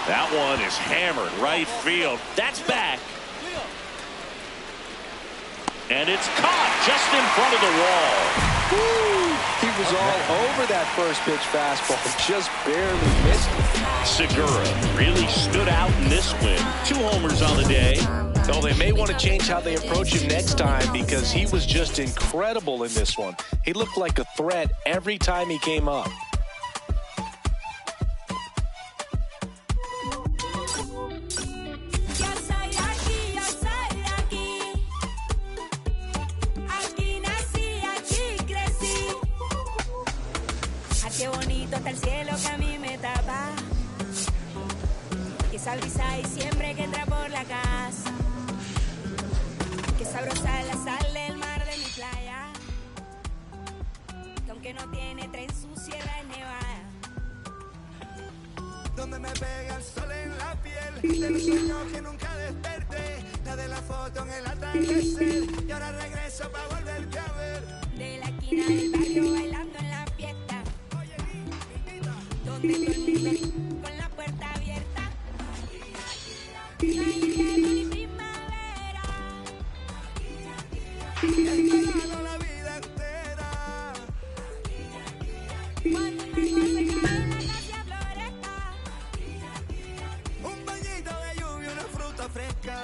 That one is hammered right field. That's back. And it's caught just in front of the wall. Woo! He was all over that first pitch fastball, just barely missed it. Segura really stood out in this win. 2 homers on the day. Though they may want to change how they approach him next time because he was just incredible in this one. He looked like a threat every time he came up. Qué bonito está el cielo que a mí me tapa. Que esa brisa y siempre que entra por la casa. Que sabrosa la sal del mar de mi playa. Que aunque no tiene tren su sierra es nevada. Donde me pega el sol en la piel. De los sueños que nunca desperté. La de la foto en el atardecer. Y ahora regreso para volverte a ver. De la esquina del barrio bailando en la fiesta. Donde todo el mundo con la puerta abierta. No hay invierno ni primavera. He esperado la vida entera. Cuando el agua se cae la gracia florezca. Un bañito de lluvia, una fruta fresca.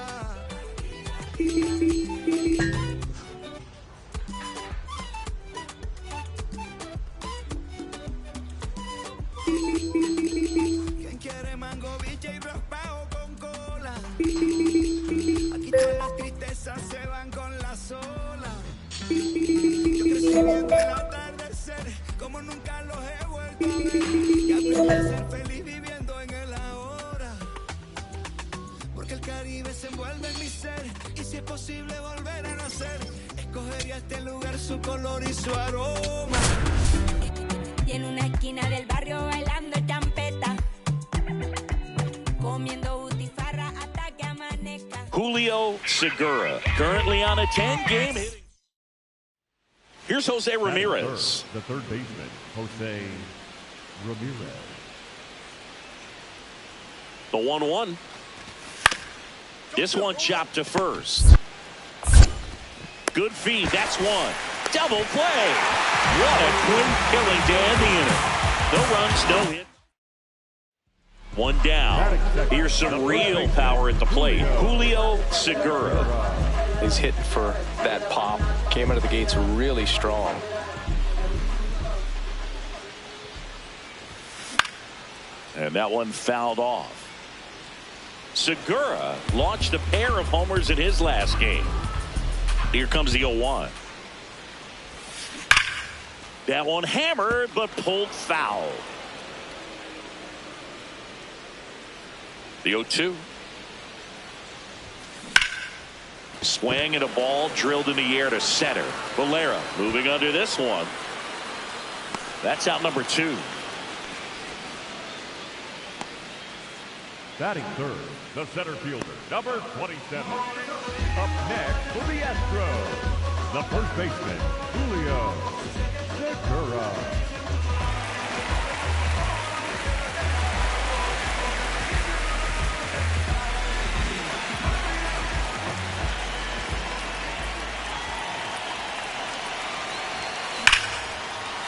¿Quién quiere mango, biche y raspado con cola? Aquí todas las tristezas se van con la sola. Yo crecí viendo el atardecer como nunca los he vuelto a ver. Y aprendí a ser feliz viviendo en el ahora. Porque el Caribe se envuelve en mi ser. Y si es posible volver a nacer, escogería este lugar, su color y su aroma. Y en una esquina del barrio bailando champeta. Comiendo butifarra hasta que amanezca. Julio Segura, currently on a 10-game hitting. Here's Jose Ramirez. The third baseman, Jose Ramirez. The 1-1. This one chopped to first. Good feed. That's one. Double play. What a quick killing to end the inning. No runs, no hit. One down. Here's some real power at the plate. Julio Segura. He's hitting for that pop. Came out of the gates really strong. And that one fouled off. Segura launched a pair of homers in his last game. Here comes the 0-1. That one hammered but pulled foul. The 0-2. Swing and a ball drilled in the air to center. Valera moving under this one. That's out number 2. Batting third, the center fielder, number 27. Up next for the Astros, the first baseman, Julio Segura.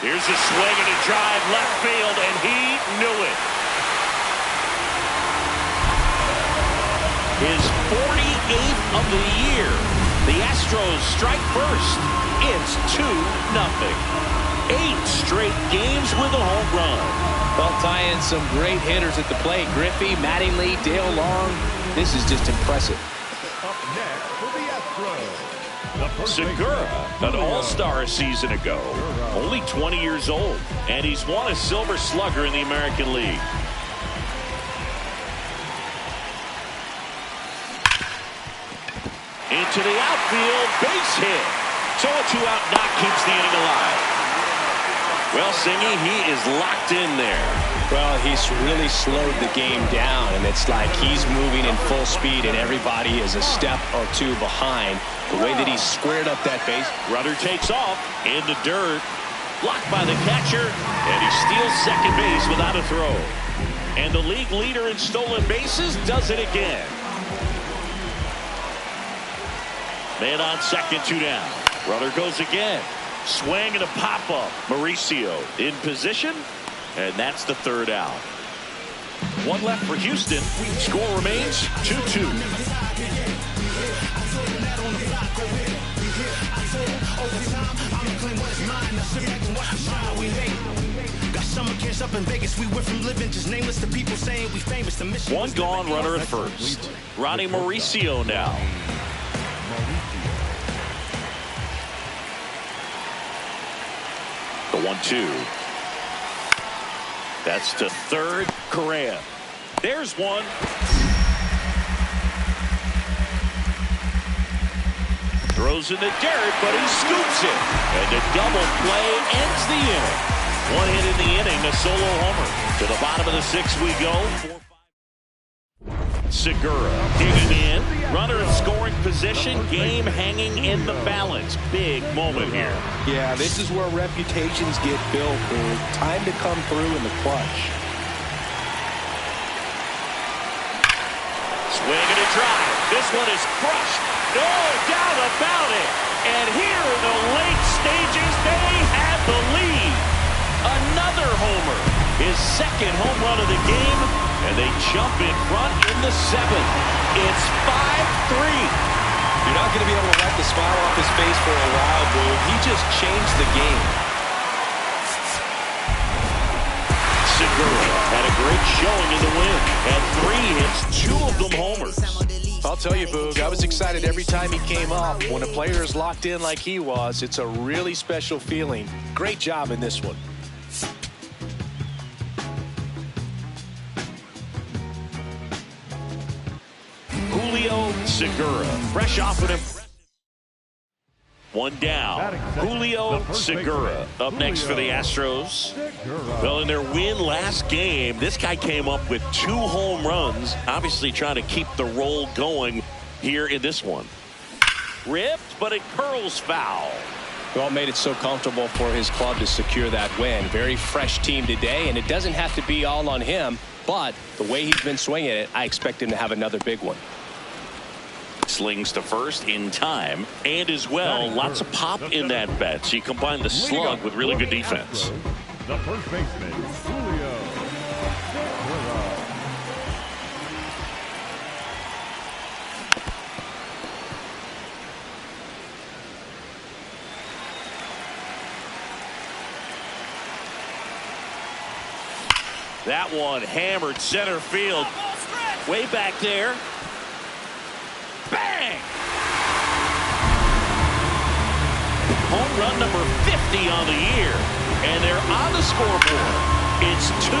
Here's a swing and a drive left field, and he knew it. His 48th of the year. The Astros strike first. It's 2-0. 8 straight games with a home run. Well, tying some great hitters at the plate. Griffey, Mattingly, Dale Long. This is just impressive. Up next for the Astros, the first Segura, baseman, an all-star a season ago. Only 20 years old. And he's won a Silver Slugger in the American League. Into the outfield, base hit. So a 2-out knock keeps the inning alive. Well, Singy, he is locked in there. Well, he's really slowed the game down, and it's like he's moving in full speed, and everybody is a step or two behind. The way that he's squared up that base. Runner takes off in the dirt. Blocked by the catcher, and he steals second base without a throw. And the league leader in stolen bases does it again. Man on second, 2 down. Runner goes again. Swing and a pop-up. Mauricio in position, and that's the 3rd out. 1 left for Houston. Score remains 2-2. One gone, runner at first. Ronnie Mauricio now. The 1-2. That's to third. Correa. There's one. Throws in the dirt, but he scoops it. And the double play ends the inning. 1 hit in the inning, a solo homer. To the bottom of the 6th we go. Segura digging in. Runner in scoring position. Game hanging in the balance. Big moment here. Yeah, this is where reputations get built. Time to come through in the clutch. Swing and a drive. This one is crushed. No doubt about it. And here in the late stages, they have the lead. Another homer. His 2nd home run of the game. And they jump in front in the 7th. It's 5-3. You're not going to be able to wipe the smile off his face for a while, Boo. He just changed the game. Segura had a great showing in the win. Had 3 hits, 2 of them homers. I'll tell you, Boog, I was excited every time he came up. When a player is locked in like he was, it's a really special feeling. Great job in this one. Julio Segura, fresh off an impressive 1 down. Julio Segura up next for the Astros. Well, in their win last game, this guy came up with 2 home runs, obviously trying to keep the roll going here in this one. Ripped, but it curls foul. Well, made it so comfortable for his club to secure that win. Very fresh team today, and it doesn't have to be all on him, but the way he's been swinging it, I expect him to have another big one. Slings to first in time, and as well, lots of pop in that bet. So you combine the slug with really good defense. The first baseman, Julio. That one hammered center field. Way back there. Bang! Home run number 50 on the year. And they're on the scoreboard. It's 2-1.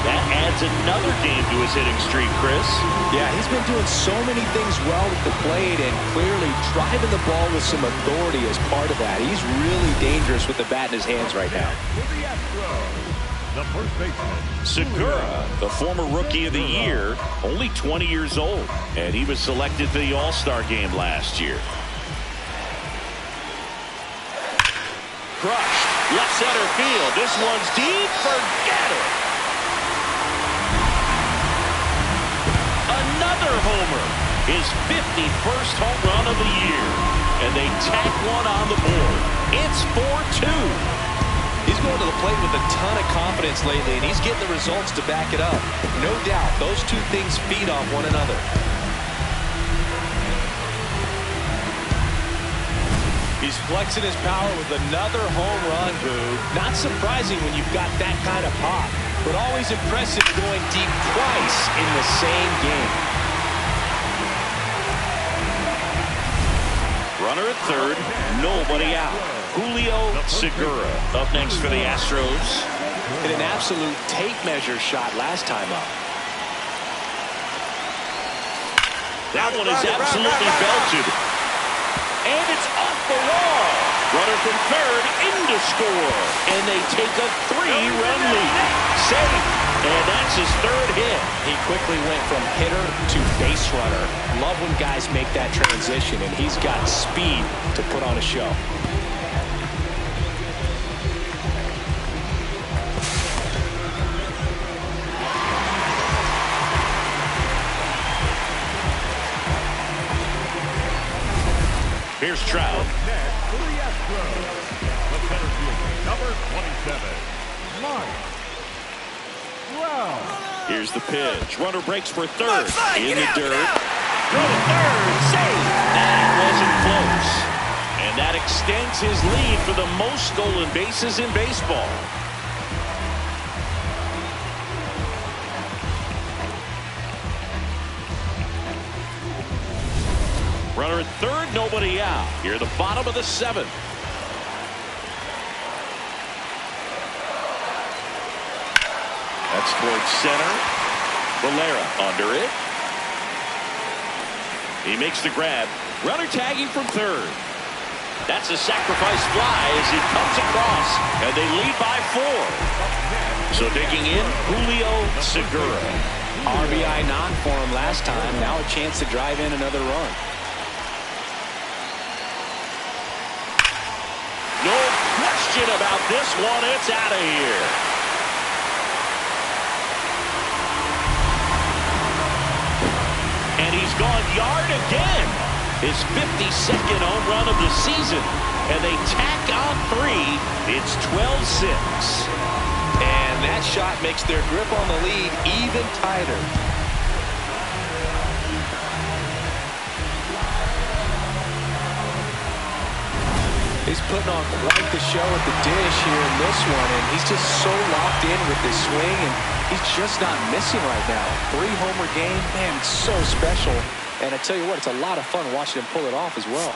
That adds another game to his hitting streak, Chris. Yeah, he's been doing so many things well at the plate and clearly driving the ball with some authority as part of that. He's really dangerous with the bat in his hands right now. The first baseman, Segura, the former Rookie of the Year, only 20 years old, and he was selected for the All-Star game last year. Crushed, left center field. This one's deep. Forget it. Another homer. His 51st home run of the year, and they tack one on the board. It's 4-2. He's going to the plate with a ton of confidence lately, and he's getting the results to back it up. No doubt, those two things feed off one another. He's flexing his power with another home run, Boo. Not surprising when you've got that kind of pop, but always impressive going deep twice in the same game. Runner at third, nobody out. Julio Segura up next for the Astros. Hit an absolute tape measure shot last time up. That one is absolutely belted. And it's off the wall. Runner from third into score. And they take a 3-run lead. Safe. And that's his 3rd hit. He quickly went from hitter to base runner. Love when guys make that transition, and he's got speed to put on a show. Here's Trout. Next for the Astros, the center fielder, number 27, Mlb The Show. Here's the pitch. Runner breaks for third. In the dirt. Throw to third. Save. That wasn't close. And that extends his lead for the most stolen bases in baseball. Runner at third, nobody out. Here, the bottom of the seventh. That's towards center. Valera under it. He makes the grab. Runner tagging from third. That's a sacrifice fly as he comes across, and they lead by 4. So digging in, Julio Segura. RBI knock for him last time. Now a chance to drive in another run. No question about this one. It's out of here. And he's gone yard again. His 52nd home run of the season. And they tack on 3. It's 12-6. And that shot makes their grip on the lead even tighter. He's putting on quite the show at the dish here in this one, and he's just so locked in with this swing, and he's just not missing right now. 3-homer game, man, it's so special. And I tell you what, it's a lot of fun watching him pull it off as well.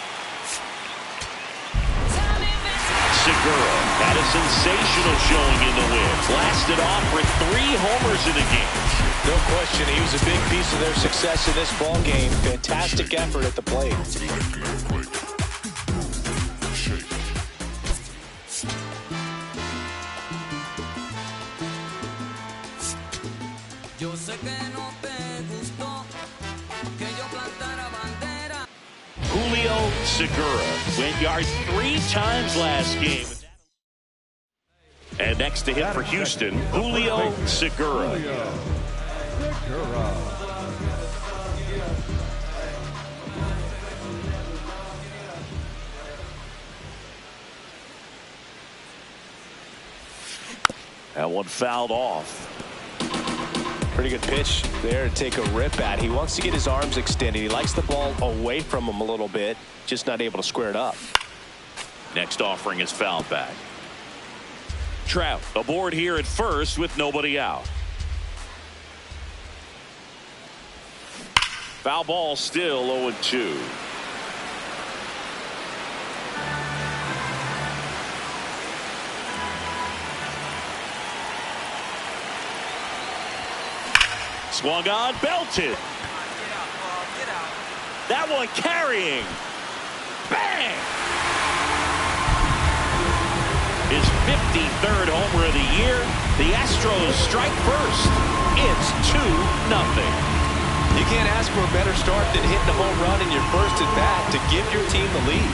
Segura had a sensational showing in the win. Blasted off for 3 homers in the game. No question, he was a big piece of their success in this ball game. Fantastic effort at the plate. Julio Segura went yards 3 times last game. And next to him for Houston, Julio Segura. That one fouled off. Pretty good pitch there to take a rip at. He wants to get his arms extended. He likes the ball away from him a little bit, just not able to square it up. Next offering is fouled back. Trout aboard here at first with nobody out. Foul ball still 0-2. Swung on, belted. That one carrying. Bang! His 53rd homer of the year. The Astros strike first. It's 2-0. You can't ask for a better start than hitting a home run in your first at bat to give your team the lead.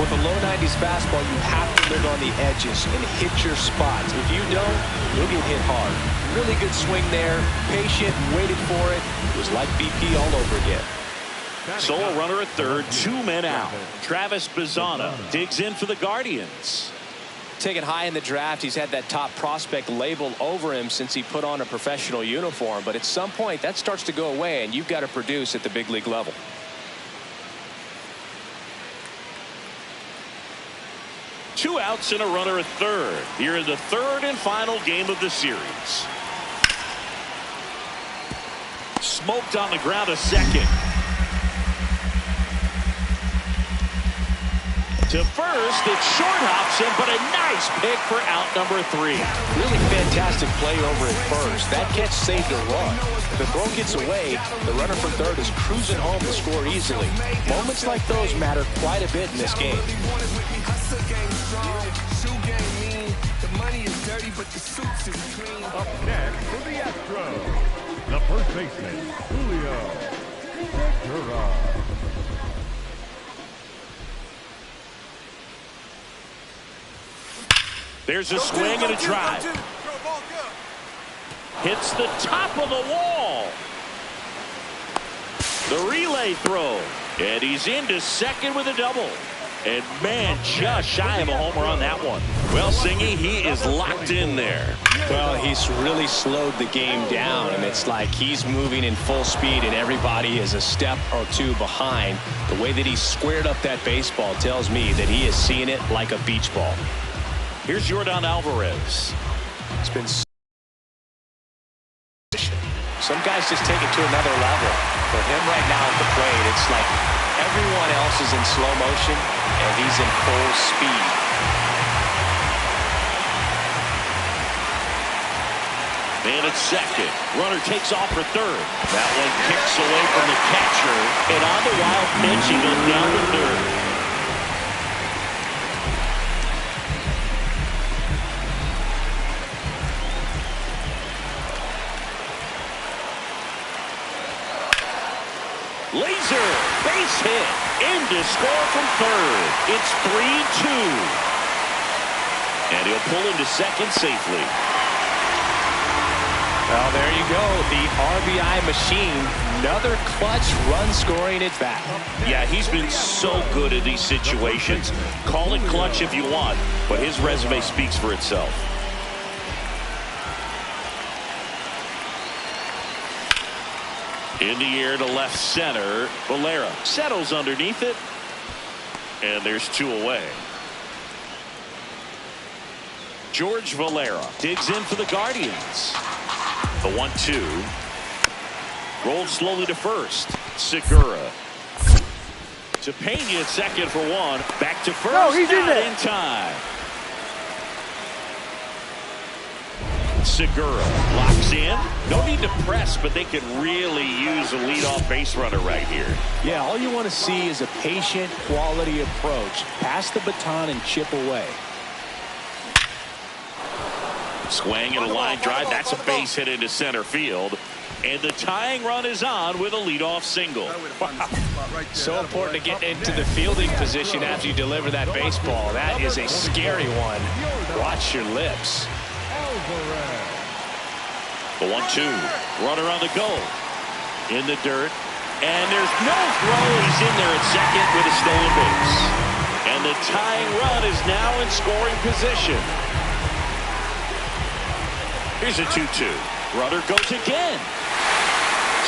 With a low 90s fastball, you have to live on the edges and hit your spots. If you don't, you'll get hit hard. Really good swing there. Patient, waited for it. It was like BP all over again. Sole runner at third, 2 men out. Travis Bazzana digs in for the Guardians. Taken high in the draft, he's had that top prospect label over him since he put on a professional uniform. But at some point, that starts to go away, and you've got to produce at the big league level. Two outs and a runner at third. Here in the third and final game of the series. Smoked on the ground a second. To first, it short hops him, but a nice pick for out number 3. Really fantastic play over at first. That catch saved a run. If the throw gets away, the runner from third is cruising home to score easily. Moments like those matter quite a bit in this game. Up next for the Astros, the first baseman, Julio Segura. There's a swing and a drive. Hits the top of the wall. The relay throw. And he's into second with a double. And man, just shy of a homer on that one. Well, Singy, he is locked in there. Well, he's really slowed the game down, and it's like he's moving in full speed and everybody is a step or two behind. The way that he squared up that baseball tells me that he is seeing it like a beach ball. Here's Yordan Alvarez. It's been some guys just take it to another level. For him right now at the plate, it's like everyone else is in slow motion and he's in full speed. Man at second. Runner takes off for third. That one kicks away from the catcher. And on the wild pitch, he goes down to third. Laser, base hit, in to score from third. It's 3-2. And he'll pull into second safely. Well, there you go. The RBI machine. Another clutch run scoring at bat. Yeah, he's been so good at these situations. Call it clutch if you want, but his resume speaks for itself. In the air to left center. Valera settles underneath it. And there's two away. George Valera digs in for the Guardians. The 1-2. Rolled slowly to first. Segura. To Pena at second for one. Back to first. No, he's not in time. Segura locks in. No need to press, but they could really use a leadoff base runner right here. Yeah, all you want to see is a patient, quality approach. Pass the baton and chip away. Swing and a line drive. That's a base hit into center field. And the tying run is on with a leadoff single. So important to get into the fielding position after you deliver that baseball. That is a scary one. Watch your lips. The 1-2. Runner on the goal. In the dirt. And there's no throw. He's in there at second with a stolen base. And the tying run is now in scoring position. Here's a 2-2. Runner goes again.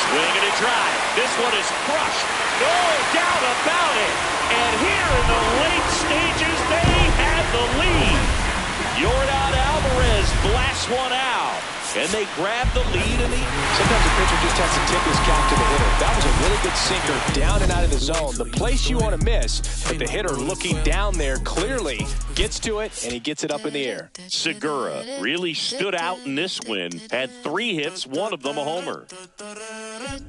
Swing and a drive. This one is crushed. No doubt about it. And here in the late stages, they have the lead. Yordan Alvarez blasts one out. And they grab the lead in the... Sometimes the pitcher just has to tip his cap to the hitter. That was a really good sinker down and out of the zone. The place you want to miss, but the hitter looking down there clearly gets to it, and he gets it up in the air. Segura really stood out in this win. Had 3 hits, one of them a homer.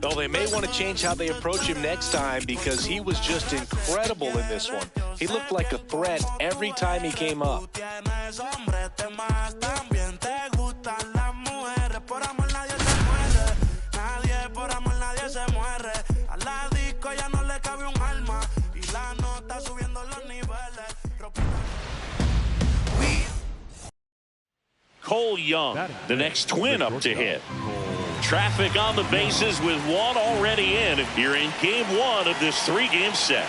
Well, they may want to change how they approach him next time because he was just incredible in this one. He looked like a threat every time he came up. Cole Young, the next twin up to hit. Traffic on the bases with one already in here in game 1 of this 3-game set.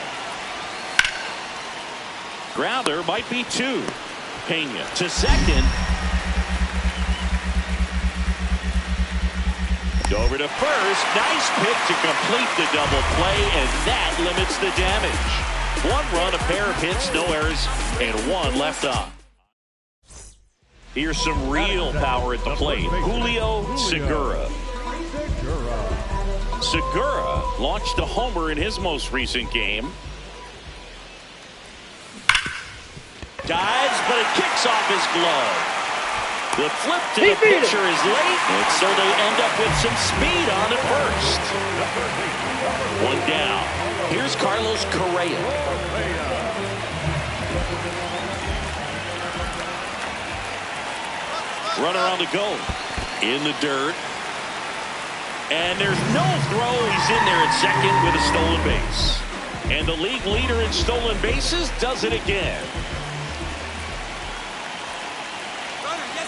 Grounder might be 2. Pena to second. Over to first. Nice pick to complete the double play, and that limits the damage. 1 run, a pair of hits, no errors, and 1 left on. Here's some real power at the plate. Julio Segura. Segura launched a homer in his most recent game. Dives, but it kicks off his glove. The flip to the pitcher is late, and so they end up with some speed on at first. 1 down. Here's Carlos Correa. Runner on the go. In the dirt. And there's no throw. He's in there at second with a stolen base. And the league leader in stolen bases does it again.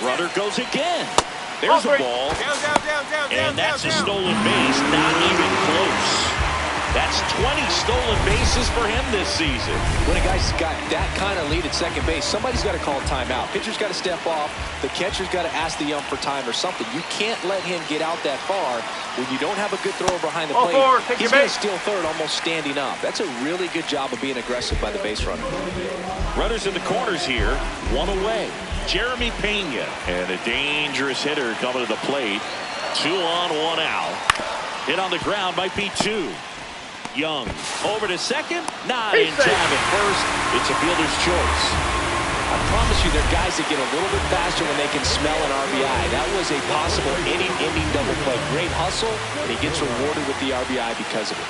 Runner goes again. There's a ball. And that's a stolen base. Not even close. That's 20 stolen bases for him this season. When a guy's got that kind of lead at second base, somebody's got to call timeout. Pitcher's got to step off. The catcher's got to ask the ump for time or something. You can't let him get out that far when you don't have a good thrower behind the plate. He's going to steal third almost standing up. That's a really good job of being aggressive by the base runner. Runners in the corners here. One away. Jeremy Pena. And a dangerous hitter coming to the plate. 2 on, 1 out. Hit on the ground might be 2. Young over to second, not in time at first. It's a fielder's choice. I promise you, there are guys that get a little bit faster when they can smell an RBI. That was a possible inning-ending double play. Great hustle, and he gets rewarded with the RBI because of it.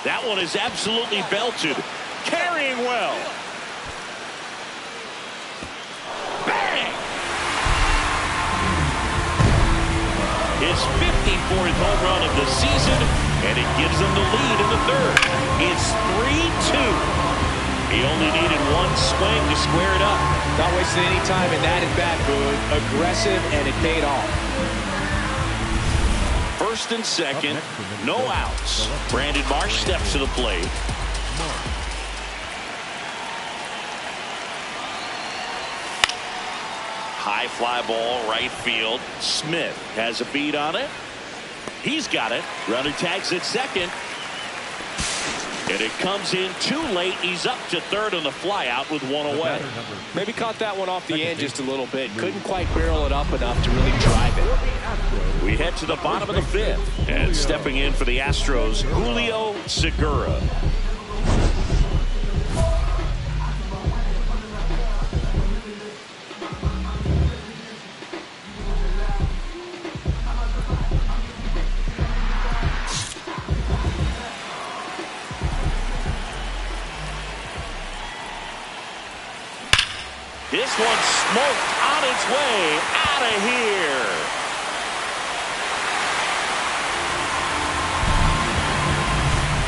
That one is absolutely belted. Carrying well. Bang! His 54th home run of the season, and it gives them the lead in the third. It's 3-2. He only needed one swing to square it up. Not wasting any time in that at-bat, Boone. Aggressive, and it paid off. First and second, no outs. Brandon Marsh steps to the plate. High fly ball, right field. Smith has a beat on it. He's got it. Runner tags at second. And it comes in too late. He's up to third on the fly out with 1 away. Maybe caught that one off the end just a little bit. Couldn't quite barrel it up enough to really drive it. We head to the bottom of the 5th. And stepping in for the Astros, Julio Segura. This one smoked on its way out of here.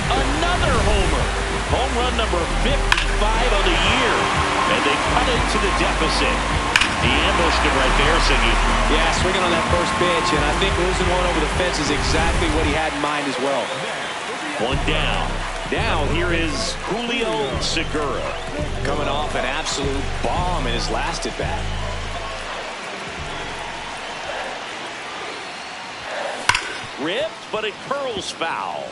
Another homer. Home run number 55 of the year. And they cut into the deficit. He ambushed him right there, Siggy. Yeah, swinging on that first pitch, and I think losing one over the fence is exactly what he had in mind as well. One down. Now here is Julio Segura. Coming off an absolute bomb in his last at-bat. Ripped, but it curls foul.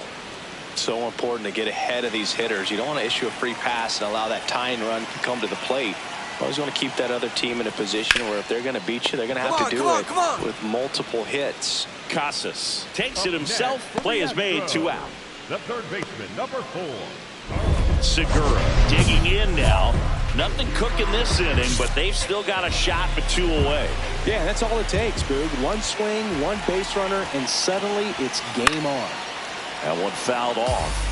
So important to get ahead of these hitters. You don't want to issue a free pass and allow that tying run to come to the plate. You always want to keep that other team in a position where if they're going to beat you, they're going to have to do it with multiple hits. Casas takes it himself. Play is made, 2 out. The third baseman, number 4. Segura digging in now. Nothing cooking this inning, but they've still got a shot for 2 away. Yeah, that's all it takes, Boog. One swing, one base runner, and suddenly it's game on. That one fouled off.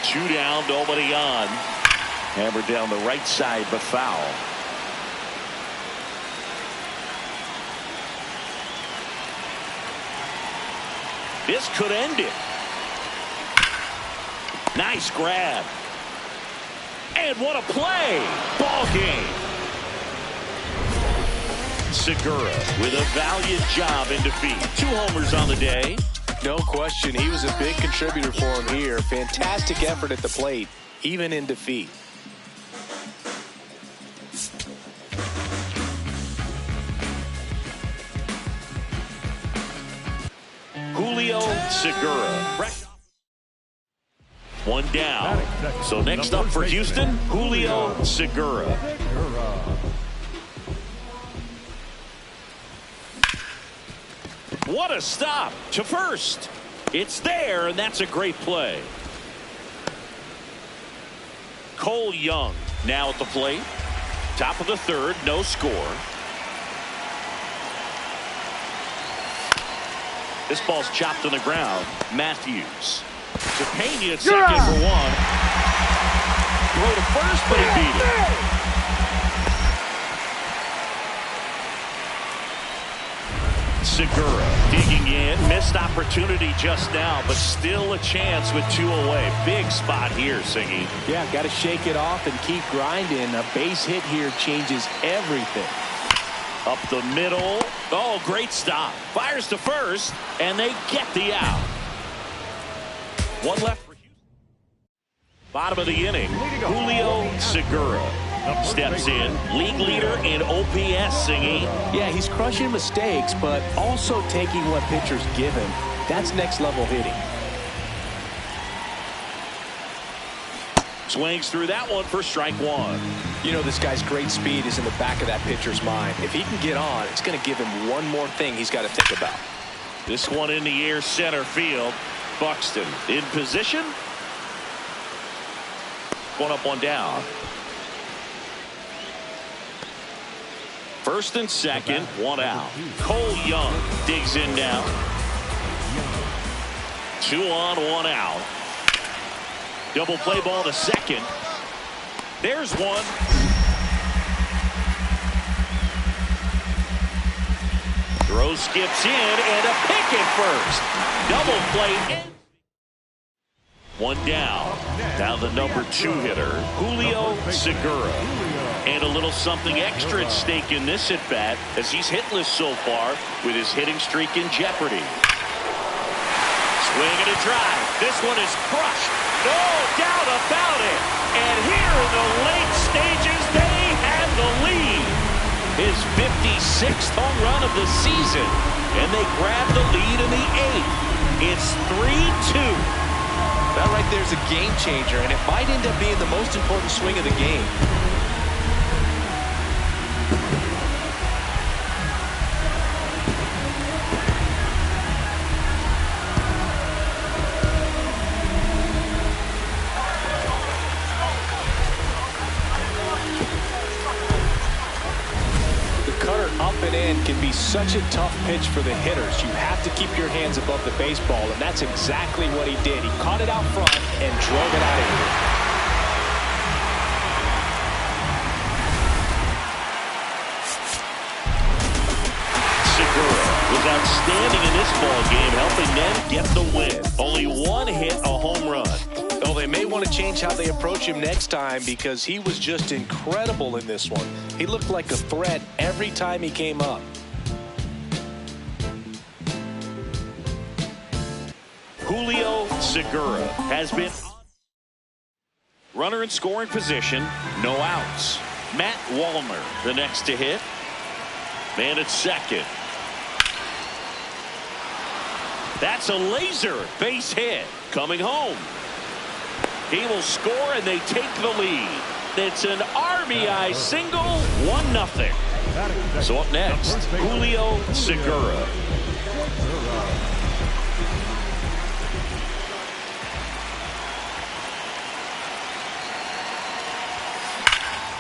Two down, nobody on. Hammered down the right side, but foul. This could end it. Nice grab. And what a play. Ball game. Segura with a valiant job in defeat. 2 homers on the day. No question. He was a big contributor for him here. Fantastic effort at the plate, even in defeat. Julio Segura. 1 down. So next up for Houston, Julio Segura. What a stop to first. It's there, and that's a great play. Cole Young now at the plate. Top of the 3rd, no score. This ball's chopped on the ground. Matthews. To Pena at second for 1. Throw to first, but he beat it. Segura digging in. Missed opportunity just now, but still a chance with 2 away. Big spot here, Singy. Yeah, got to shake it off and keep grinding. A base hit here changes everything. Up the middle. Oh, great stop. Fires to first, and they get the out. 1 left for Houston. Bottom of the inning, Julio Segura steps in. League leader in OPS, Singy. Yeah, he's crushing mistakes, but also taking what pitchers give him. That's next level hitting. Swings through that one for strike 1. You know, this guy's great speed is in the back of that pitcher's mind. If he can get on, it's going to give him one more thing he's got to think about. This one in the air, center field. Buxton in position. 1 up, 1 down. First and second, 1 out. Cole Young digs in now. 2 on, 1 out. Double play ball to second. There's 1. Throw skips in and a pick at first. Double play in. 1 down. Now the number 2 hitter, Julio Segura. And a little something extra at stake in this at bat as he's hitless so far with his hitting streak in jeopardy. Swing and a drive. This one is crushed. No doubt about it. And here in the late stages, they have the lead. His 56th home run of the season. And they grab the lead in the 8th. It's 3-2. That right there is a game changer, and it might end up being the most important swing of the game. Up and in can be such a tough pitch for the hitters. You have to keep your hands above the baseball, and that's exactly what he did. He caught it out front and drove it out of here. Segura was outstanding in this ball game, helping them get the win. Only 1 hit, a home run. Oh, they may want to change how they approach him next time because he was just incredible in this one. He looked like a threat every time he came up. Julio Segura has been runner in scoring position, no outs. Matt Wallner the next to hit. Man at second. That's a laser base hit coming home. He will score and they take the lead. It's an RBI single, 1-0. So up next, Julio Segura.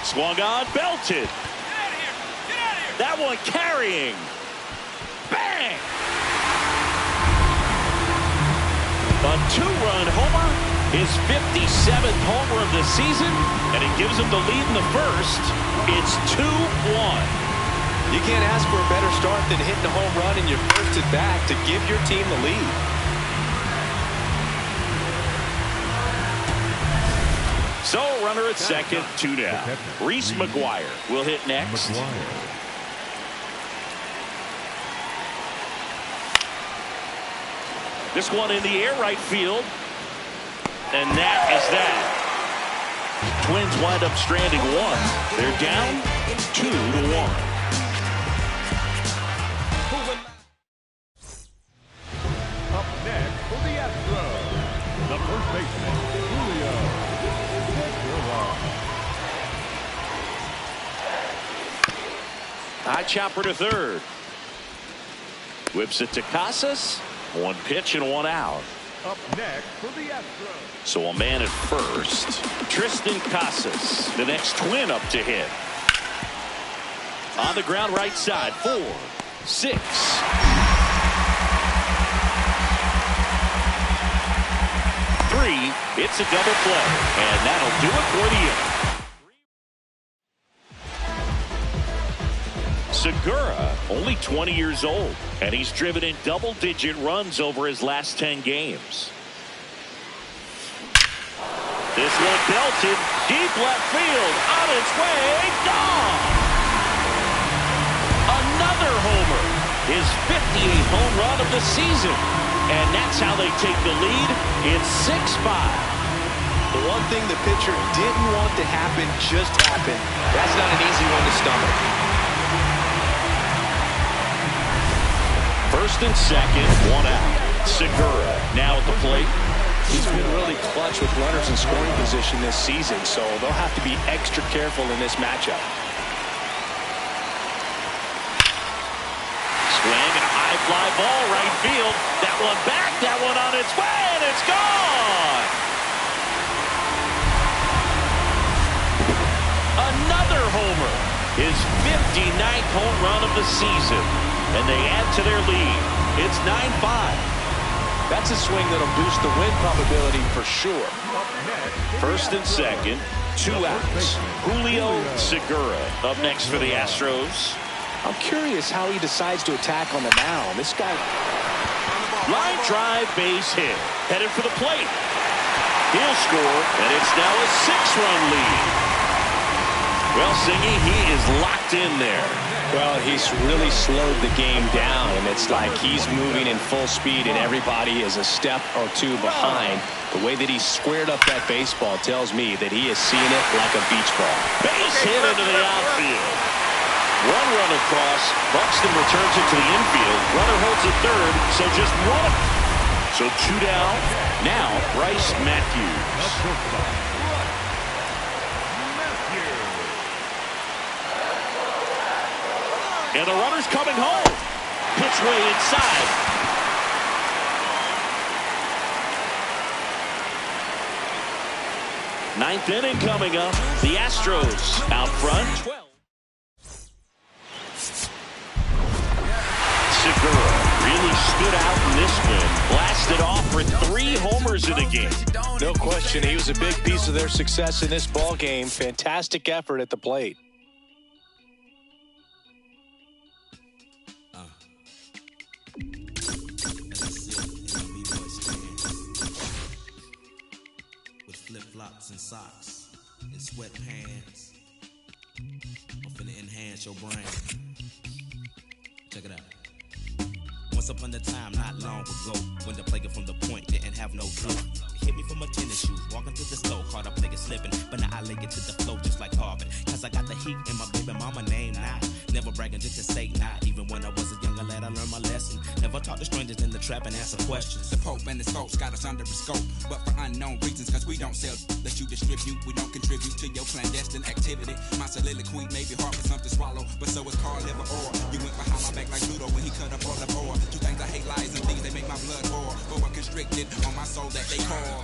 Swung on, belted. Get out of here. Get out of here. That one carrying. Bang! A 2-run homer. His 57th homer of the season, and it gives him the lead in the first. It's 2-1. You can't ask for a better start than hitting a home run in your first at bat to give your team the lead. So runner at second, 2 down. Reese McGuire will hit next. This one in the air, right field. And that is that. Twins wind up stranding 1. They're down 2-1. Up next for the Astros, the first baseman, Julio Segura. High chopper to third. Whips it to Casas. 1 pitch and 1 out. Up next for the Astros. So a man at first. Tristan Casas, the next Twin up to hit. On the ground right side, 4, 6. It's a double play, and that'll do it for the inning. Segura, only 20 years old, and he's driven in double-digit runs over his last 10 games. This one belted deep left field, on its way, gone! Another homer, his 58th home run of the season, and that's how they take the lead. It's 6-5. The one thing the pitcher didn't want to happen just happened. That's not an easy one to stomach. First and second, one out. Segura now at the plate. He's been really clutch with runners in scoring position this season, so they'll have to be extra careful in this matchup. Swing and a high fly ball right field. That one back, that one on its way, and it's gone! Another homer, his 59th home run of the season, and they add to their lead. It's 9-5. That's a swing that'll boost the win probability for sure. First and second, 2 outs. Julio Segura up next for the Astros. I'm curious how he decides to attack on the mound. This guy... Line drive, base hit. Headed for the plate. He'll score, and it's now a 6-run lead. Well, Singy, he is locked in there. Well, he's really slowed the game down, and it's like he's moving in full speed, and everybody is a step or two behind. The way that he squared up that baseball tells me that he is seeing it like a beach ball. Base hit into the outfield. One run across. Buxton returns it to the infield. Runner holds at third, so just one. So 2 down. Now, Bryce Matthews. And the runner's coming home. Pitch way inside. Ninth inning coming up. The Astros out front. Segura really stood out in this win. Blasted off for 3 homers in a game. No question, he was a big piece of their success in this ball game. Fantastic effort at the plate. Flip-flops and socks and sweatpants. I'm finna enhance your brain. Check it out. Once upon a time, not long ago, when the player from the point didn't have no flow. Hit me from a tennis shoe, walking through the store, caught a player slipping, but now I lay it to the flow just like Harvard. Cause I got the heat in my baby mama name now. Never bragging just to say not. Even when I was a younger lad, I learned my lesson. Never talk to strangers in the trap and answer questions. The Pope and his folks got us under a scope, but for unknown reasons, cause we don't sell that you distribute. We don't contribute to your clandestine activity. My soliloquy may be hard for some to swallow, but so is Carl Liver Orr. You went behind my back like Ludo when he cut up all the board. 2 things I hate, lies and things, they make my blood boil. But we're constricted on my soul that they call.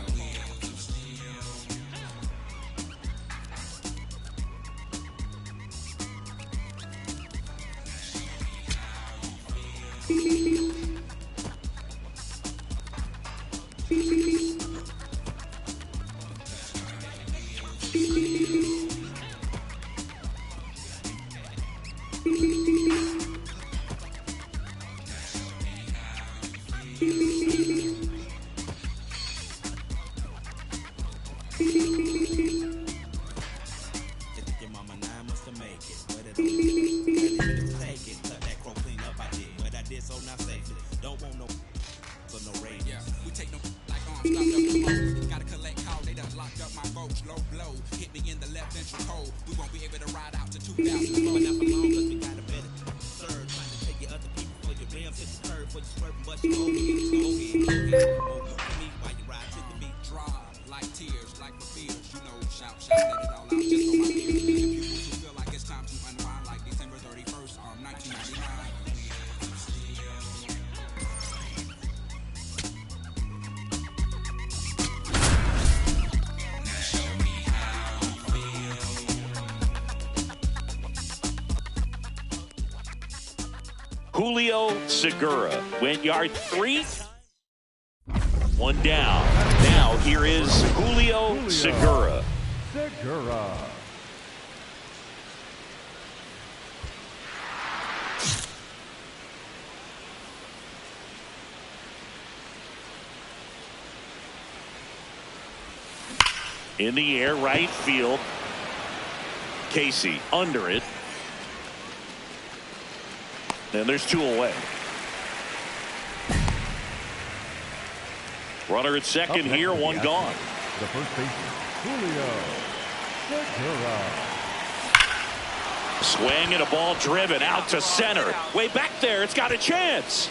Julio Segura went yard 3. 1 down. Now here is Julio Segura. In the air, right field. Casey under it. And there's 2 away. Runner at second here, 1 gone. The first baseman, Julio Segura. Swing and a ball driven out to center. Way back there, it's got a chance.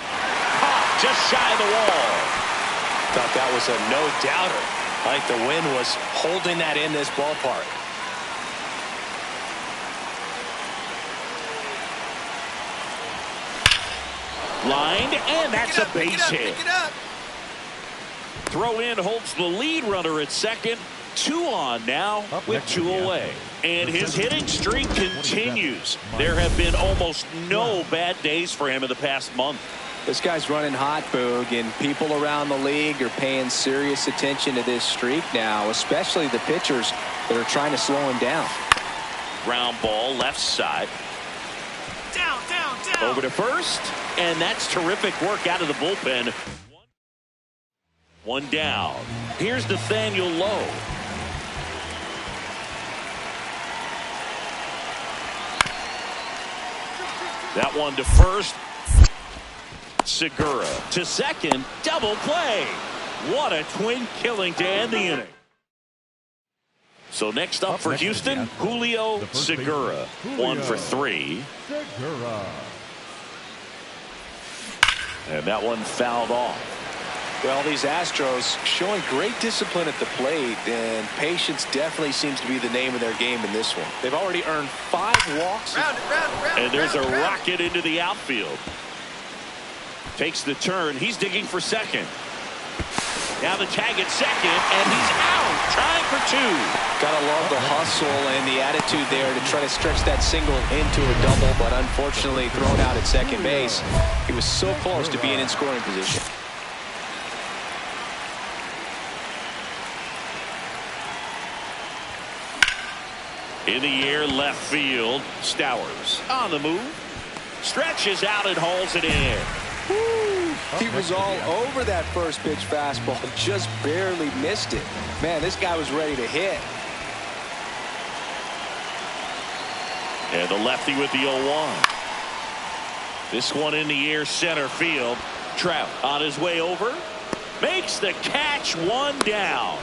Caught just shy of the wall. Thought that was a no-doubter. Like the wind was holding that in this ballpark. Lined, and that's a base hit. Throw in holds the lead runner at second. 2 on now with 2 away. And his hitting streak continues. There have been almost no bad days for him in the past month. This guy's running hot, Boog, and people around the league are paying serious attention to this streak now, especially the pitchers that are trying to slow him down. Ground ball left side. Down. Over to first, and that's terrific work out of the bullpen. 1 down. Here's Nathaniel Lowe. That one to first. Segura to second. Double play. What a twin killing to end the inning. So next up for Houston, Julio Segura. 1 for 3. Segura. And that one fouled off. Well, these Astros showing great discipline at the plate, and patience definitely seems to be the name of their game in this one. They've already earned 5 walks. And there's a rocket into the outfield. Takes the turn. He's digging for second. Now the tag at second, and he's out. Trying for 2. Gotta love the hustle and the attitude there to try to stretch that single into a double, but unfortunately thrown out at second base. He was so close to being in scoring position. In the air, left field. Stowers on the move. Stretches out and hauls it in. Woo. He was all over that first pitch fastball. Just barely missed it. Man, this guy was ready to hit. And the lefty with the 0-1. This one in the air, center field. Trout on his way over. Makes the catch. 1 down.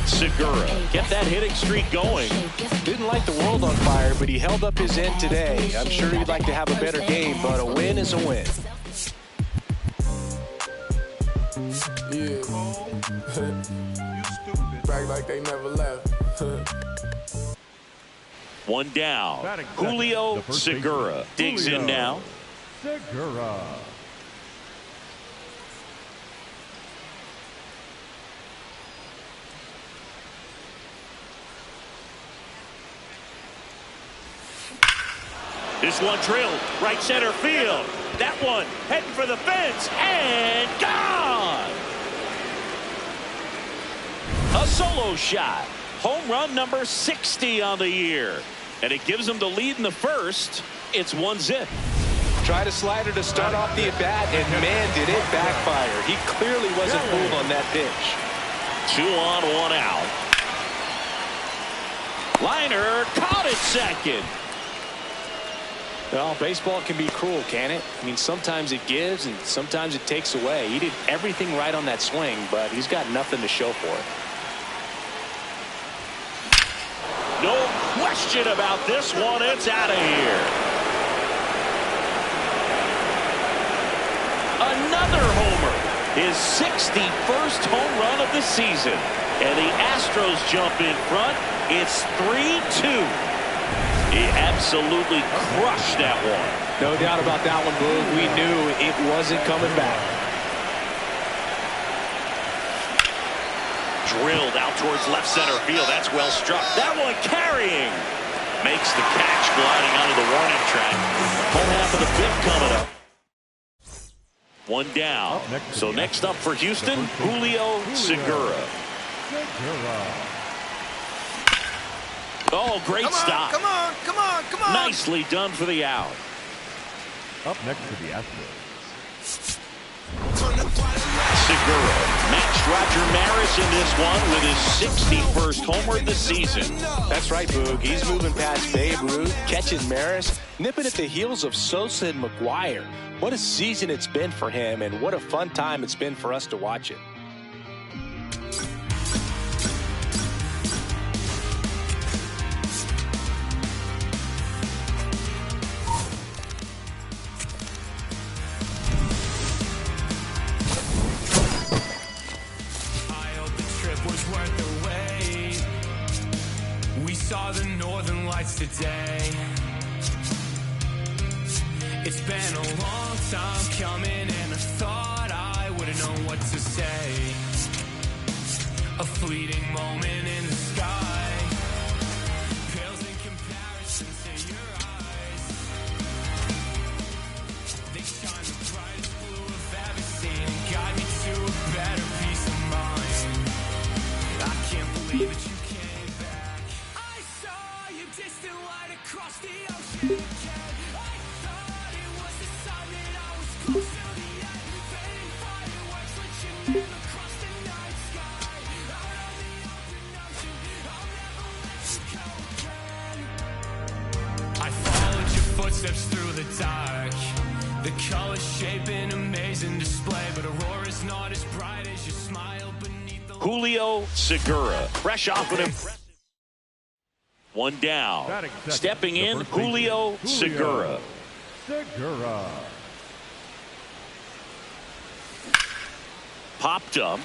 Segura, get that hitting streak going. Didn't light the world on fire, but he held up his end today. I'm sure he'd like to have a better game, but a win is a win. Yeah. Back like they never left. 1 down. Julio Segura digs in now. Segura. This one drilled right center field. That one heading for the fence and gone. A solo shot. Home run number 60 on the year. And it gives him the lead in the first. It's 1-0. Tried a slider to start off the at-bat, and man, did it backfire. He clearly wasn't fooled on that pitch. 2 on, 1 out. Liner caught it second. Well, baseball can be cruel, can it? I mean, sometimes it gives and sometimes it takes away. He did everything right on that swing, but he's got nothing to show for it. No question about this one. It's out of here. Another homer. His 61st home run of the season. And the Astros jump in front. It's 3-2. He absolutely crushed that one. No doubt about that one, Boog. We knew it wasn't coming back. Drilled out towards left center field. That's well struck. That one carrying. Makes the catch, gliding onto the warning track. Home half of the 5th coming up. 1 down. So next up for Houston, Julio Segura. Oh, great stop. Come on. Nicely done for the out. Up next for the Astros, Segura matched Roger Maris in this one with his 61st homer of the season. That's right, Boog. He's moving past Babe Ruth, catching Maris, nipping at the heels of Sosa and McGuire. What a season it's been for him, and what a fun time it's been for us to watch it. Saw the northern lights today. It's been a long time coming, and I thought I wouldn't know what to say. A fleeting moment in the sky pales in comparison to your eyes. They shine the brightest blue I've ever seen and guide me to a better peace of mind. I can't believe that you distant light across the ocean again. I thought it was the sign that I was close to the end. Fading fireworks let you never cross the night sky. Out on the open ocean, I'll never let you go again. I followed your footsteps through the dark. The colors shape an amazing display, but Aurora's not as bright as your smile beneath the Julio Segura, fresh off an impressive. One down. Stepping in, Julio Segura. Popped up.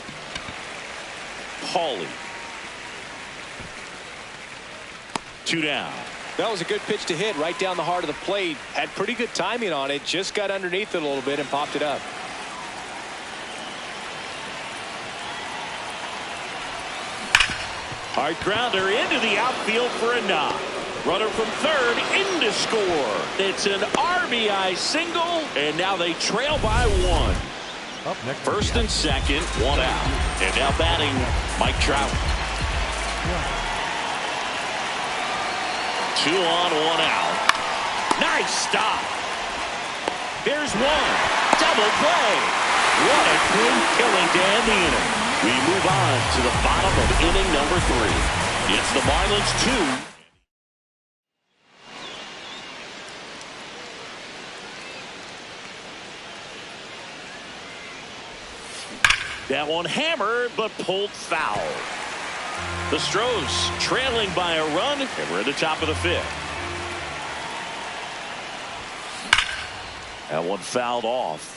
Paulie. 2 down. That was a good pitch to hit right down the heart of the plate. Had pretty good timing on it. Just got underneath it a little bit and popped it up. Hard grounder into the outfield for a knock. Runner from third in to score. It's an RBI single, and now they trail by 1. First and second, 1 out. And now batting, Mike Trout. 2 on, 1 out. Nice stop. There's 1. Double play. What a twin killing Dan the inning. We move on to the bottom of inning number 3. It's the Marlins 2. That one hammered, but pulled foul. The Stros trailing by a run, and we're at the top of the 5th. That one fouled off.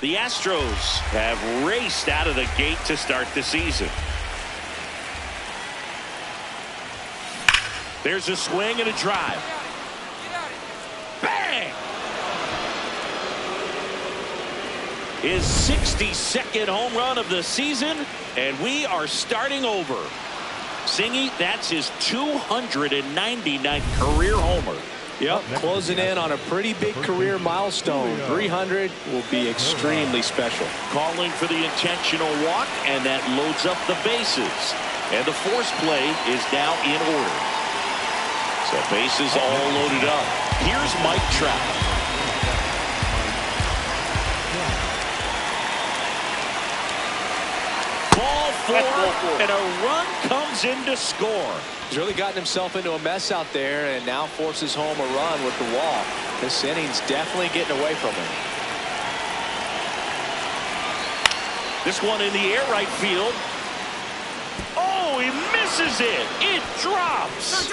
The Astros have raced out of the gate to start the season. There's a swing and a drive. Bang! His 62nd home run of the season, and we are starting over. Singy, that's his 299th career homer. Yep, closing in on a pretty big career milestone. 300 will be extremely special. Calling for the intentional walk, and that loads up the bases. And the force play is now in order. So bases all loaded up. Here's Mike Trout. Ball 4, and a run comes in to score. He's really gotten himself into a mess out there and now forces home a run with the walk. This inning's definitely getting away from him. This one in the air right field. Oh, he misses it. It drops.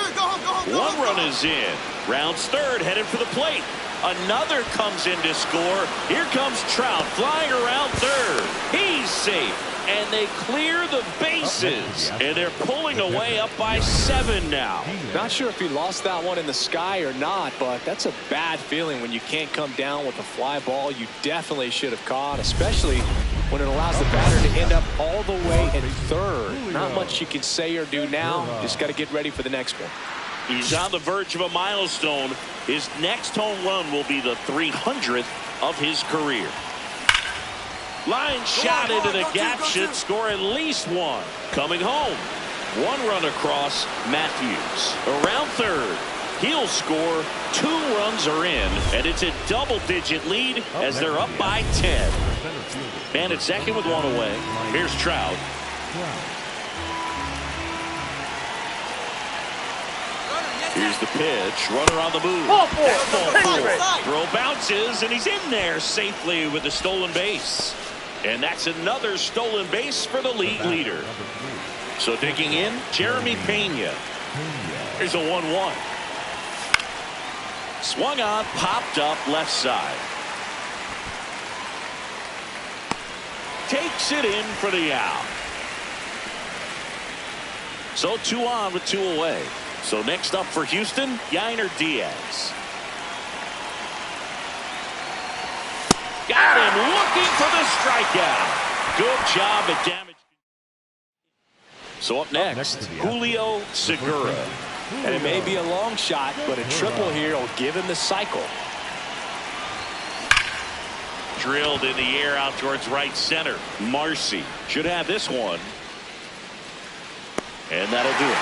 One run is in. Rounds third, headed for the plate. Another comes in to score. Here comes Trout flying around third. He's safe. And they clear the bases. And they're pulling away up by 7 now. Not sure if he lost that one in the sky or not, but that's a bad feeling when you can't come down with a fly ball you definitely should have caught, especially when it allows the batter to end up all the way in third. Not much you can say or do now. Just got to get ready for the next one. He's on the verge of a milestone. His next home run will be the 300th of his career. Line shot into the gap should score at least 1. Coming home, 1 run across Matthews. Around third, He'll score. 2 runs are in, and it's a double-digit lead as they're up by 10. Man at second with 1 away. Here's Trout. Here's the pitch. Runner on the move. Throw bounces, and he's in there safely with the stolen base. And that's another stolen base for the league leader. So digging in, Jeremy Pena. Here's a 1-1. Swung on, popped up left side. Takes it in for the out. So 2 on with 2 away. So next up for Houston, Yainer Diaz. Got him looking for the strikeout. Good job at damage. So up next, Julio Segura. And it may be a long shot, but a triple here will give him the cycle. Drilled in the air out towards right center. Marcy should have this one. And that'll do it.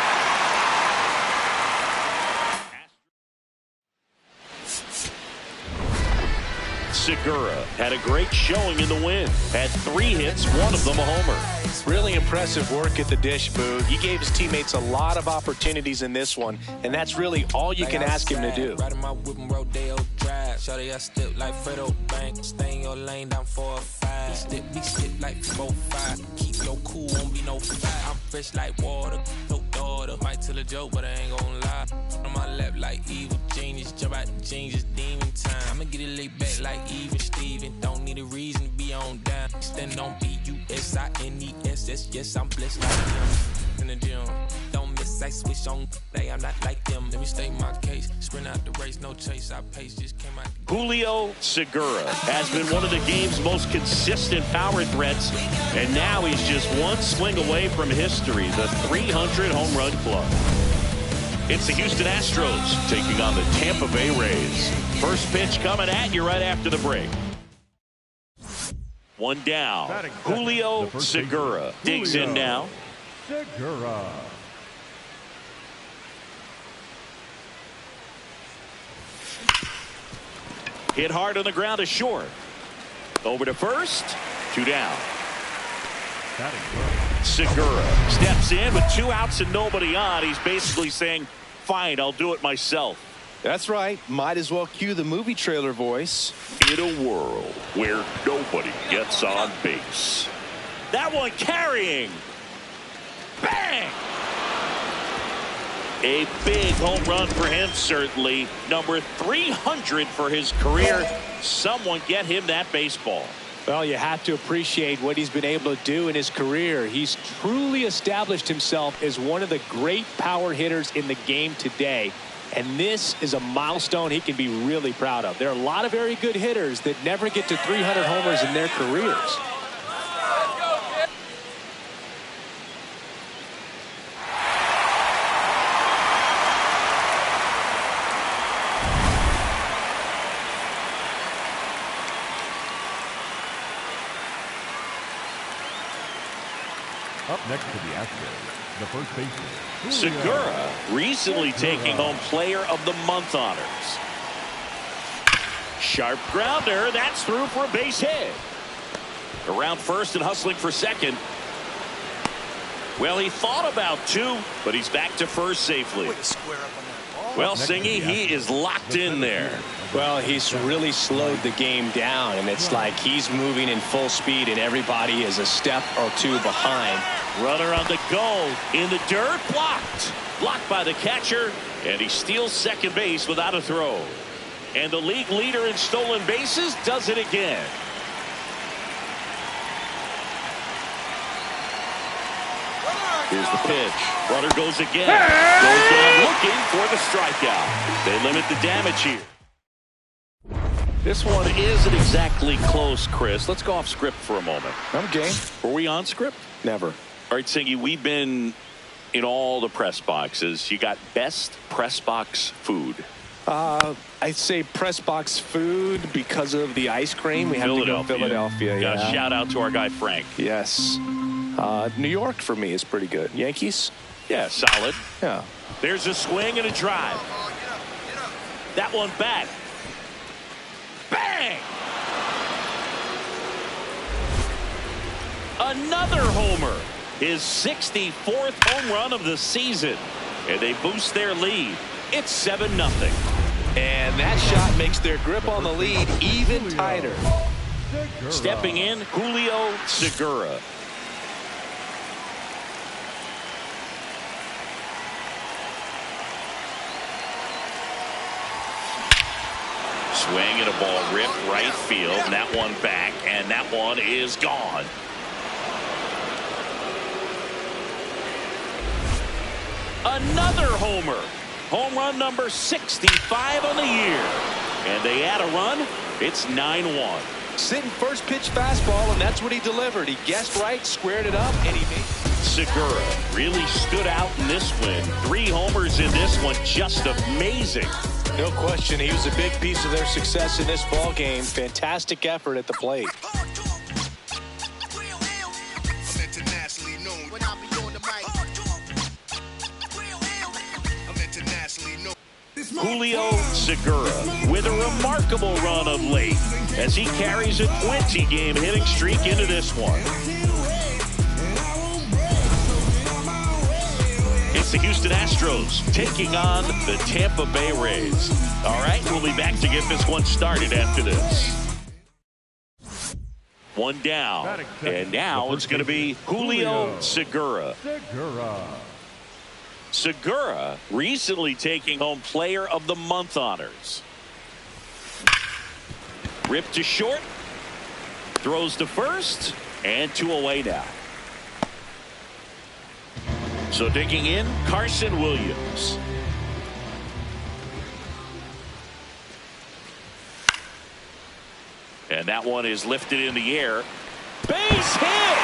Segura had a great showing in the win. Had 3 hits, 1 of them a homer. Really impressive work at the dish, Boog. He gave his teammates a lot of opportunities in this one, and that's really all you can ask him to do. Riding my whip and Rodeo Drive. Shorty, I step like Fredo Bank. Stay in your lane down 4 or 5. Be step like 4-5. Keep your cool, won't be no fight. I'm fresh like water, no daughter. Might tell a joke, but I ain't gonna lie. On my lap like evil genius. Jump out the jeans, just demon time. I'ma get it laid back like even Steven. Don't need a reason to be on down. Stand on BUSINESS. Yes, I'm blessed like them. In the gym, don't miss. I switch on. I'm not like them. Let me state my case. Sprint out the race, no chase. I pace. Just came out. Julio Segura has been one of the game's most consistent power threats, and now he's just 1 swing away from history, the 300 home run club. It's the Houston Astros taking on the Tampa Bay Rays. First pitch coming at you right after the break. 1 down. Julio Segura digs in now. Segura. Hit hard on the ground to short. Over to first. 2 down. Segura steps in with 2 outs and nobody on. He's basically saying, fine, I'll do it myself. That's right. Might as well cue the movie trailer voice. In a world where nobody gets on base. That one carrying. Bang! A big home run for him, certainly. Number 300 for his career. Someone get him that baseball. Well, you have to appreciate what he's been able to do in his career. He's truly established himself as one of the great power hitters in the game today. And this is a milestone he can be really proud of. There are a lot of very good hitters that never get to 300 homers in their careers. Up next to the Astros, the first baseman, Segura recently taking home Player of the Month honors. Sharp grounder. That's through for a base hit. Around first and hustling for second. Well, he thought about 2, but he's back to first safely. Well, Singy, he is locked in there. Well, he's really slowed the game down, and it's like he's moving in full speed, and everybody is a step or 2 behind. Runner on the go. In the dirt. Blocked. Blocked by the catcher, and he steals second base without a throw. And the league leader in stolen bases does it again. Here's the pitch. Runner goes again. Goes down looking for the strikeout. They limit the damage here. This one isn't exactly close, Chris. Let's go off script for a moment. I'm game. Were we on script? Never. All right, Singy, we've been in all the press boxes. You got best press box food. I'd say press box food because of the ice cream. We have to go Philadelphia. Got Yeah. a shout out to our guy Frank. Yes. New York for me is pretty good. Yankees? Yeah, solid. Yeah. There's a swing and a drive. That one back. Bang! Another homer. His 64th home run of the season. And they boost their lead. It's 7-0. And that shot makes their grip on the lead even tighter. Stepping in, Julio Segura. Swing and a ball ripped right field. And that one back, and that one is gone. Another homer. Home run number 65 on the year. And they add a run. It's 9-1. Sitting first pitch fastball, and that's what he delivered. He guessed right, squared it up, and he made. Segura really stood out in this win. 3 homers in this one. Just amazing. No question, he was a big piece of their success in this ball game. Fantastic effort at the plate. Julio Segura with a remarkable run of late as he carries a 20-game hitting streak into this one. It's the Houston Astros taking on the Tampa Bay Rays. All right, we'll be back to get this one started after this. One down, and now it's going to be Julio Segura. Segura recently taking home Player of the Month honors. Ripped to short, throws to first, and 2 away now. So digging in, Carson Williams. And that one is lifted in the air. Base hit!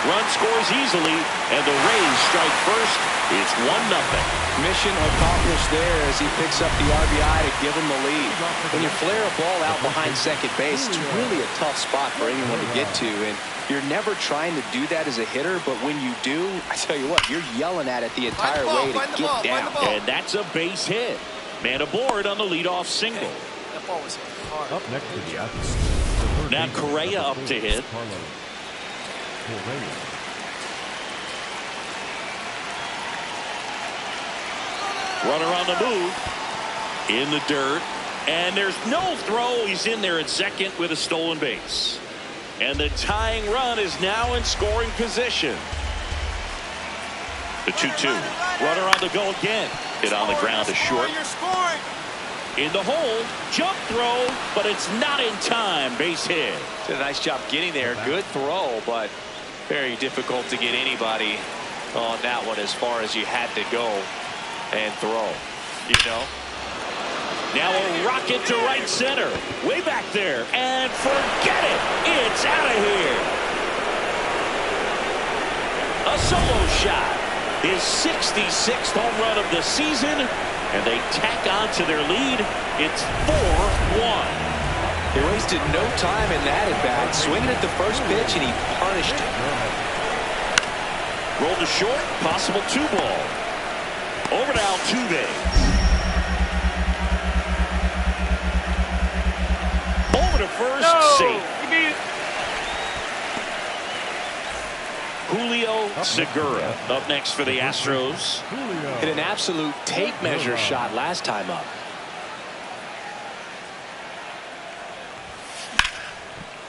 Run scores easily, and the Rays strike first. It's 1-0. Mission accomplished there as he picks up the RBI to give him the lead. When you flare a ball out behind second base, it's really a tough spot for anyone to get to, and you're never trying to do that as a hitter, but when you do, I tell you what, you're yelling at it the entire way to get down. And that's a base hit. Man aboard on the leadoff single. That ball was hard. Up next to the Astros. Now Correa up to hit. Runner on the move. In the dirt. And there's no throw. He's in there at second with a stolen base. And the tying run is now in scoring position. The 2-2. Runner on the go again. Hit on the ground to short. In the hole. Jump throw, but it's not in time. Base hit. Did a nice job getting there. Good throw, but very difficult to get anybody on that one as far as you had to go and throw. You know? Now a rocket to right center. Way back there. And forget it. It's out of here. A solo shot. His 66th home run of the season. And they tack on to their lead. It's 4-1. They wasted no time in that at bat. Swinging at the first pitch, and he punished it. Rolled to short. Possible 2-ball. Over to Altuve. Over to first. Safe. Julio Segura up next for the Astros. Hit an absolute tape measure shot last time up.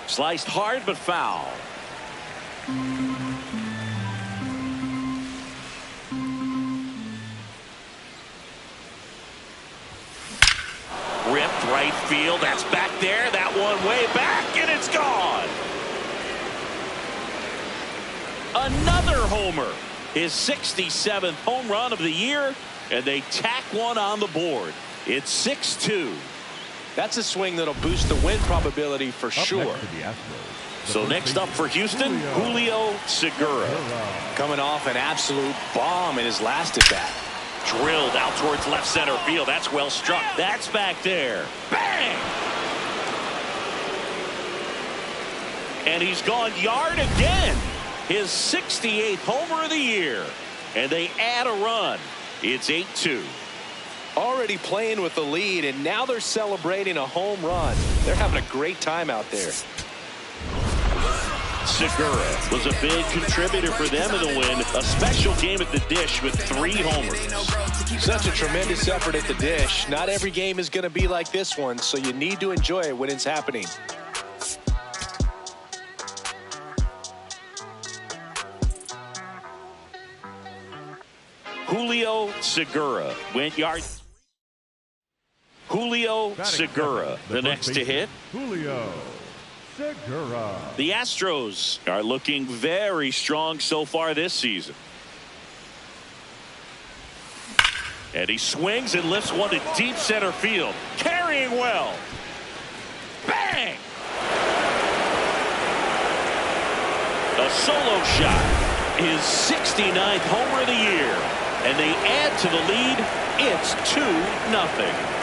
Sliced hard but foul. Ripped right field. That's back there. That one way back, and it's gone. Another homer. His 67th home run of the year, and they tack one on the board. It's 6-2. That's a swing that'll boost the win probability for sure. So next up for Houston, Julio Segura. Coming off an absolute bomb in his last at bat. Drilled out towards left center field. That's well struck. That's back there. Bang! And he's gone yard again. His 68th homer of the year. And they add a run. It's 8-2. Already playing with the lead, and now they're celebrating a home run. They're having a great time out there. Segura was a big contributor for them in the win. A special game at the dish with 3 homers. Such a tremendous effort at the dish. Not every game is going to be like this one, so you need to enjoy it when it's happening. Julio Segura went yard. Julio Segura, the next to hit. Julio Segura. The Astros are looking very strong so far this season. And he swings and lifts one to deep center field. Carrying well. Bang! A solo shot. His 69th homer of the year. And they add to the lead. It's 2-0.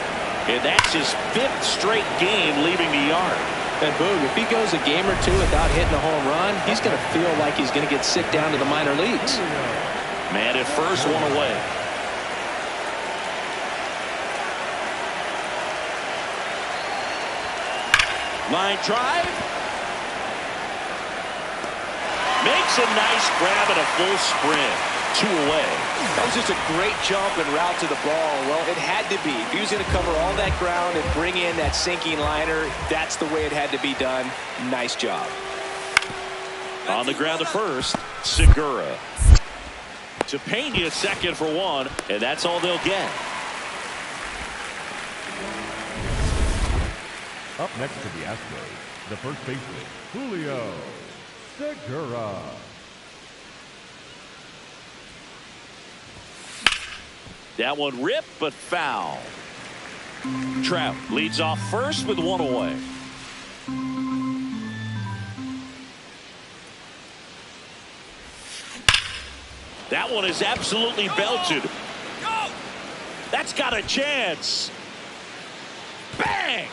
And that's his 5th straight game leaving the yard. And Boog, if he goes a game or two without hitting a home run, he's going to feel like he's going to get sick down to the minor leagues. Man at first, one away. Line drive. Makes a nice grab at a full sprint. 2 away. That was just a great jump and route to the ball. Well, it had to be. If he was going to cover all that ground and bring in that sinking liner, that's the way it had to be done. Nice job. On the ground to first, Segura. To Pena, second for 1, and that's all they'll get. Up next to the Astros, the first baseman, Julio Segura. That one ripped, but foul. Trout leads off first with 1 away. That one is absolutely belted. Go! That's got a chance. Bang!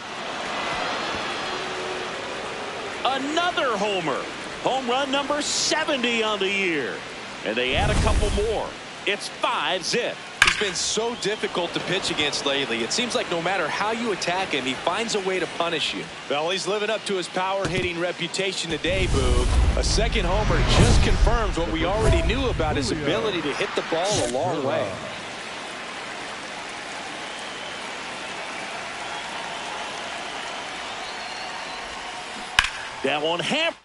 Another homer. Home run number 70 on the year. And they add a couple more. It's 5-zip. He's been so difficult to pitch against lately. It seems like no matter how you attack him, he finds a way to punish you. Well, he's living up to his power hitting reputation today, Boog. A second homer just confirms what we already knew about his ability to hit the ball a long way. That one hampered.